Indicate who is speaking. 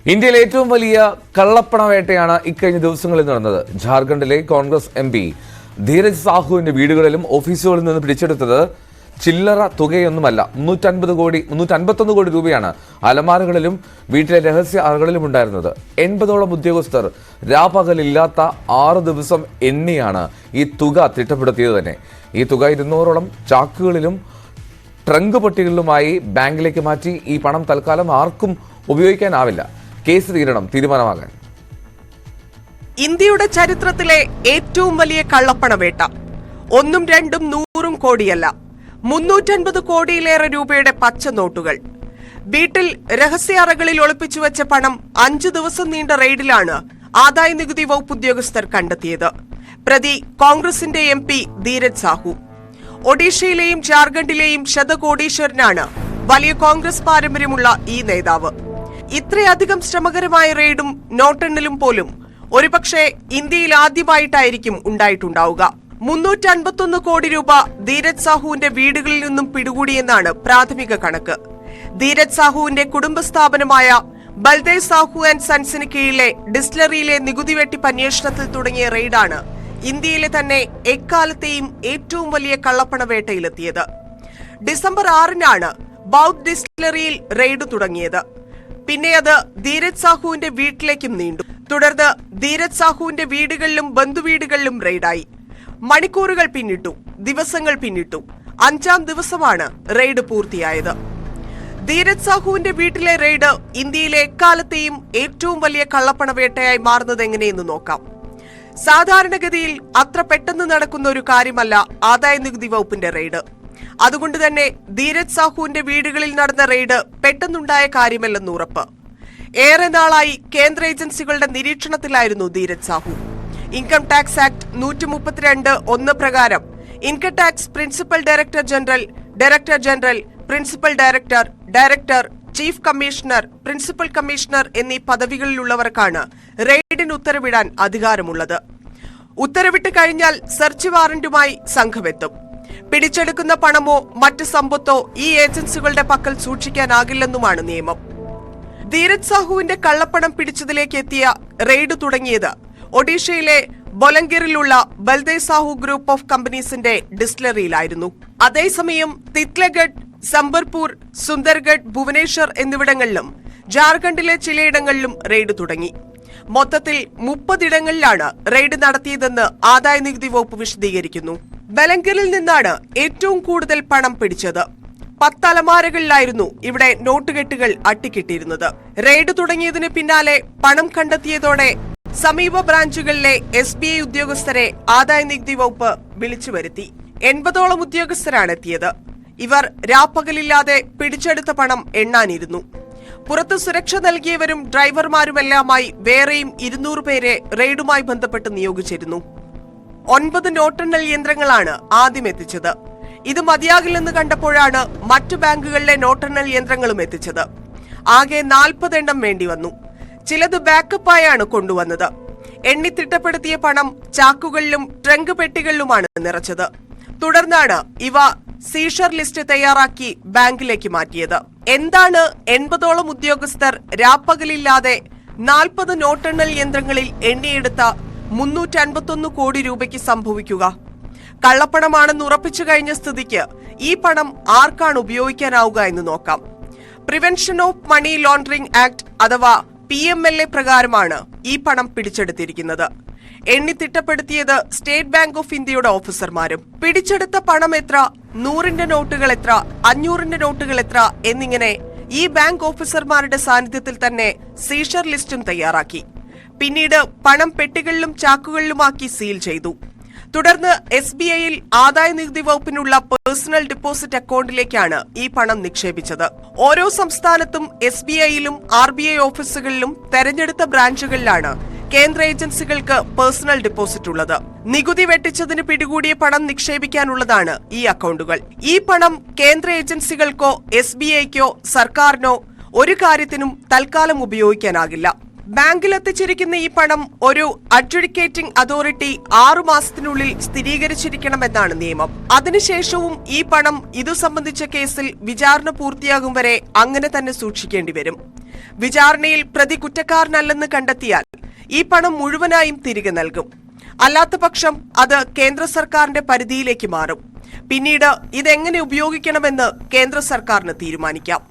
Speaker 1: ഇന്ത്യയിലെ ഏറ്റവും വലിയ കള്ളപ്പണവേട്ടയാണ് ഇക്കഴിഞ്ഞ ദിവസങ്ങളിൽ നടന്നത്. ജാർഖണ്ഡിലെ കോൺഗ്രസ് എംപി ധീരജ് സാഹുവിന്റെ വീടുകളിലും ഓഫീസുകളിൽ നിന്ന് പിടിച്ചെടുത്തത് ചില്ലറ തുകയൊന്നുമല്ല. 351 കോടി രൂപയാണ് അലമാരകളിലും വീട്ടിലെ രഹസ്യ അറകളിലും ഉണ്ടായിരുന്നത്. 80ഓളം ഉദ്യോഗസ്ഥർ രാപകലില്ലാത്ത 6 ദിവസം എണ്ണിയാണ് ഈ തുക തിട്ടപ്പെടുത്തിയത് തന്നെ. ഈ തുക 200ഓളം ചാക്കുകളിലും ട്രങ്ക് പെട്ടികളിലുമായി ബാങ്കിലേക്ക് മാറ്റി. ഈ പണം തൽക്കാലം ആർക്കും ഉപയോഗിക്കാനാവില്ല. കേസ് തീരുമാനമാകാൻ.
Speaker 2: ഇന്ത്യയുടെ ചരിത്രത്തിലെ ഏറ്റവും വലിയ കള്ളപ്പണവേട്ട 1ഉം 2ഉം 100ഉം കോടിയല്ല, 350 കോടിയിലേറെ രൂപയുടെ പച്ച നോട്ടുകൾ. വീട്ടിൽ രഹസ്യ അറകളിൽ ഒളിപ്പിച്ചു വെച്ച പണം 5 ദിവസം നീണ്ട റെയ്ഡിലാണ് ആദായ നികുതി വകുപ്പ് ഉദ്യോഗസ്ഥർ കണ്ടെത്തിയത്. പ്രതി കോൺഗ്രസിന്റെ എംപി ധീരജ് സാഹു. ഒഡീഷയിലെയും ജാർഖണ്ഡിലെയും ശതകോടീശ്വരനാണ് വലിയ കോൺഗ്രസ് പാരമ്പര്യമുള്ള ഈ നേതാവ്. ഇത്രയധികം ശ്രമകരമായ റെയ്ഡും നോട്ടെണ്ണലും പോലും ഒരുപക്ഷെ ഇന്ത്യയിൽ ആദ്യമായിട്ടായിരിക്കും ഉണ്ടായിട്ടുണ്ടാവുക. 351 കോടി രൂപ ധീരജ് സാഹുവിന്റെ വീടുകളിൽ നിന്നും പിടികൂടിയെന്നാണ് പ്രാഥമിക കണക്ക്. ധീരജ് സാഹുവിന്റെ കുടുംബ സ്ഥാപനമായ ബൽദേവ് സാഹു ആൻഡ് സൺസിന് കീഴിലെ ഡിസ്റ്റിലറിയിലെ നികുതി വെട്ടിപ്പ് അന്വേഷണത്തിൽ തുടങ്ങിയ റെയ്ഡാണ് ഇന്ത്യയിലെ തന്നെ എക്കാലത്തെയും ഏറ്റവും വലിയ കള്ളപ്പണവേട്ടയിലെത്തിയത്. ഡിസംബർ 6-നാണ് ബൌദ്ധ് ഡിസ്റ്റിലറിയിൽ റെയ്ഡ് തുടങ്ങിയത്. പിന്നെ അത് ധീരജ് സാഹുവിന്റെ വീട്ടിലേക്കും നീണ്ടു. തുടർന്ന് ധീരജ് സാഹുവിന്റെ വീടുകളിലും ബന്ധുവീടുകളിലും റെയ്ഡായി. മണിക്കൂറുകൾ പിന്നിട്ടു, ദിവസങ്ങൾ പിന്നിട്ടു. 5-ാം ദിവസമാണ് റെയ്ഡ് പൂർത്തിയായത്. ധീരജ് സാഹുവിന്റെ വീട്ടിലെ റെയ്ഡ് ഇന്ത്യയിലെ എക്കാലത്തെയും ഏറ്റവും വലിയ കള്ളപ്പണവേട്ടയായി മാറുന്നത് എങ്ങനെയെന്ന് നോക്കാം. സാധാരണഗതിയിൽ അത്ര പെട്ടെന്ന് നടക്കുന്ന ഒരു കാര്യമല്ല ആദായ നികുതി വകുപ്പിന്റെ റെയ്ഡ്. അതുകൊണ്ട് തന്നെ ധീരജ് സാഹുവിന്റെ വീടുകളിൽ നടന്ന റെയ്ഡ് പെട്ടെന്നുണ്ടായ കാര്യമല്ലെന്ന് ഉറപ്പ്. ഏറെ നാളായി കേന്ദ്ര ഏജൻസികളുടെ നിരീക്ഷണത്തിലായിരുന്നു Dheeraj Sahu. Income tax act 132(1) പ്രകാരം income tax principal director general, director general, principal director, director, chief commissioner, principal commissioner എന്നീ പദവികളിലുള്ളവർക്കാണ് റെയ്ഡിന് ഉത്തരവിടാൻ അധികാരമുള്ളത്. ഉത്തരവിട്ട് കഴിഞ്ഞാൽ സെർച്ച് വാറന്റുമായി സംഘമെത്തും. പിടിച്ചെടുക്കുന്ന പണമോ മറ്റ് സമ്പത്തോ ഈ ഏജൻസികളുടെ പക്കൽ സൂക്ഷിക്കാനാകില്ലെന്നുമാണ് നിയമം. ധീരജ് സാഹുവിന്റെ കള്ളപ്പണം പിടിച്ചതിലേക്ക് എത്തിയ റെയ്ഡ് തുടങ്ങിയത് ഒഡീഷയിലെ ബൊലംഗിറിലുള്ള ബൽദേവ് സാഹു ഗ്രൂപ്പ് ഓഫ് കമ്പനീസിന്റെ ഡിസ്റ്റിലറിയിലായിരുന്നു. അതേസമയം തിത്ലഗഡ്, സംബർപൂർ, സുന്ദർഗഡ്, ഭുവനേശ്വർ എന്നിവിടങ്ങളിലും ജാർഖണ്ഡിലെ ചിലയിടങ്ങളിലും റെയ്ഡ് തുടങ്ങി. മൊത്തത്തിൽ 30 ഇടങ്ങളിലാണ് റെയ്ഡ് നടത്തിയതെന്ന് ആദായ നികുതി വകുപ്പ് വിശദീകരിക്കുന്നു. ബലംഗിറിൽ നിന്നാണ് ഏറ്റവും കൂടുതൽ പണം പിടിച്ചത്. 10 അലമാരകളിലായിരുന്നു ഇവിടെ നോട്ടുകെട്ടുകൾ അട്ടിക്കിട്ടിയിരുന്നത്. റെയ്ഡ് തുടങ്ങിയതിന് പിന്നാലെ പണം കണ്ടെത്തിയതോടെ സമീപ ബ്രാഞ്ചുകളിലെ SBI ഉദ്യോഗസ്ഥരെ ആദായ നികുതി വകുപ്പ് വിളിച്ചു വരുത്തി. 80ഓളം ഉദ്യോഗസ്ഥരാണ് എത്തിയത്. ഇവർ രാപ്പകലില്ലാതെ പിടിച്ചെടുത്ത പണം എണ്ണാനിരുന്നു. പുറത്ത് സുരക്ഷ നൽകിയവരും ഡ്രൈവർമാരുമെല്ലാമായി വേറെയും 200 പേരെ റെയ്ഡുമായി ബന്ധപ്പെട്ട് നിയോഗിച്ചിരുന്നു. 9 നോട്ടെണ്ണൽ യന്ത്രങ്ങളാണ് ആദ്യം എത്തിച്ചത്. ഇത് മതിയാകില്ലെന്ന് കണ്ടപ്പോഴാണ് മറ്റു ബാങ്കുകളിലെ നോട്ടെണ്ണൽ യന്ത്രങ്ങളും എത്തിച്ചത്. ആകെ 40 എണ്ണം വേണ്ടി വന്നു. ചിലത് ബാക്കപ്പായാണ് കൊണ്ടുവന്നത്. എണ്ണി തിട്ടപ്പെടുത്തിയ പണം ചാക്കുകളിലും ട്രങ്ക് പെട്ടികളിലുമാണ് നിറച്ചത്. തുടർന്നാണ് ഇവ സീഷർ ലിസ്റ്റ് തയ്യാറാക്കി ബാങ്കിലേക്ക് മാറ്റിയത്. എന്താണ് 80ഓളം ഉദ്യോഗസ്ഥർ രാപ്പകലില്ലാതെ 40 നോട്ടെണ്ണൽ യന്ത്രങ്ങളിൽ എണ്ണിയെടുത്ത 351 കോടി രൂപയ്ക്ക് സംഭവിക്കുക? കള്ളപ്പണമാണെന്ന് ഉറപ്പിച്ചു കഴിഞ്ഞ സ്ഥിതിക്ക് ഈ പണം ആർക്കാണ് ഉപയോഗിക്കാനാവുക എന്ന് നോക്കാം. Prevention of money laundering act അഥവാ PMLA പ്രകാരമാണ് ഈ പണം പിടിച്ചെടുത്തിരിക്കുന്നത്. എണ്ണി തിട്ടപ്പെടുത്തിയത് സ്റ്റേറ്റ് ബാങ്ക് ഓഫ് ഇന്ത്യയുടെ ഓഫീസർമാരും. പിടിച്ചെടുത്ത പണം എത്ര, 100ന്റെ നോട്ടുകൾ എത്ര, 500ന്റെ നോട്ടുകൾ എത്ര എന്നിങ്ങനെ ഈ ബാങ്ക് ഓഫീസർമാരുടെ സാന്നിധ്യത്തിൽ തന്നെ സീഷർ ലിസ്റ്റും തയ്യാറാക്കി. പിന്നീട് പണം പെട്ടികളിലും ചാക്കുകളിലുമാക്കി സീൽ ചെയ്തു. തുടർന്ന് SBIയിൽ ആദായ നികുതി വകുപ്പിനുള്ള പേഴ്സണൽ ഡെപ്പോസിറ്റ് അക്കൗണ്ടിലേക്കാണ് ഈ പണം നിക്ഷേപിച്ചത്. ഓരോ സംസ്ഥാനത്തും SBIയിലും RBI ഓഫീസുകളിലും തെരഞ്ഞെടുത്ത ബ്രാഞ്ചുകളിലാണ് കേന്ദ്ര ഏജൻസികൾക്ക് പേഴ്സണൽ ഡെപ്പോസിറ്റ് ഉള്ളത്. നികുതി വെട്ടിച്ചതിന് പിടികൂടിയ പണം നിക്ഷേപിക്കാനുള്ളതാണ് ഈ അക്കൗണ്ടുകൾ. ഈ പണം കേന്ദ്ര ഏജൻസികൾക്കോ SBIക്കോ സർക്കാരിനോ ഒരു കാര്യത്തിനും തൽക്കാലം ഉപയോഗിക്കാനാകില്ല. ബാങ്കിലെത്തിച്ചിരിക്കുന്ന ഈ പണം ഒരു അഡ്ജുഡിക്കേറ്റിംഗ് അതോറിറ്റി 6 മാസത്തിനുള്ളിൽ സ്ഥിരീകരിച്ചിരിക്കണമെന്നാണ് നിയമം. അതിനുശേഷവും ഈ പണം ഇതു സംബന്ധിച്ച കേസിൽ വിചാരണ പൂർത്തിയാകും വരെ അങ്ങനെ തന്നെ സൂക്ഷിക്കേണ്ടി വരും. വിചാരണയിൽ പ്രതി കുറ്റക്കാരനല്ലെന്ന് കണ്ടെത്തിയാൽ ഈ പണം മുഴുവനായും തിരികെ നൽകും. അല്ലാത്തപക്ഷം അത് കേന്ദ്ര സർക്കാരിന്റെ പരിധിയിലേക്ക് മാറും. പിന്നീട് ഇതെങ്ങനെ ഉപയോഗിക്കണമെന്ന് കേന്ദ്ര സർക്കാരിന് തീരുമാനിക്കാം.